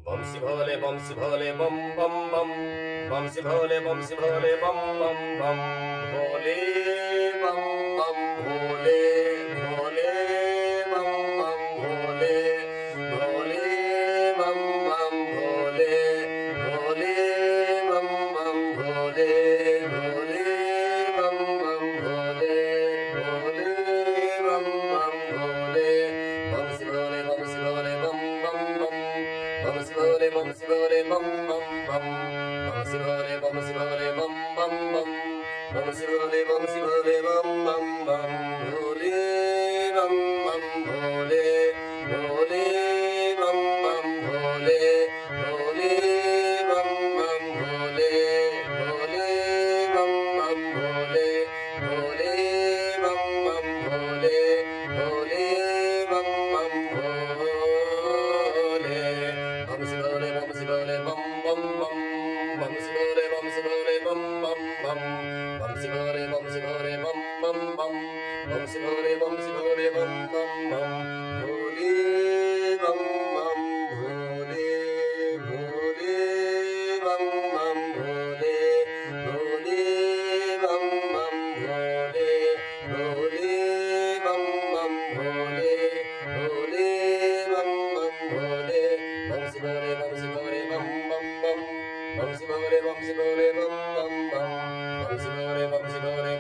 Bumsy bole, bumsy bole, bum bum bum. Bumsy bole, bumsy bole, bum bum bum. Bole, bum bum, bole, bole, bum bum, bole, bole, bum bum, bole, bole, bum bum, bole, bole, bum bum, bole, bole, bum bum, bole. Bumsy bole, bumsy bole, bum bum bum. Bumsy bole, bumsy bole, bum bum bum. Bumsy bole, bumsy bole, bum bum bum. Bumsy bole, bumsy bole, bum bum bum. Bole, bum bum, bole, bole, bum bum, bole, bole, bum bum, bole, bole, bum bum, bole, bole, bum bum, bole, bole, bum bum, bole. Bumsy bole, bumsy bole, bum bum bum. Bumsy bole, bumsy bole, bum bum bum. Bumsy bole, bumsy bole, bum bum bum. Bumsy bole, bumsy bole, bum bum bum. Bole, bum bum, bole, bole, bum bum, bole, bole, bum bum, bole, bole, bum bum, bole, bole, bum bum, bole. Bumsy bole, bumsy bole, bum bum bum. Bumsy bole, bumsy bole, bum bum bum. Bumsy bole, bumsy bole,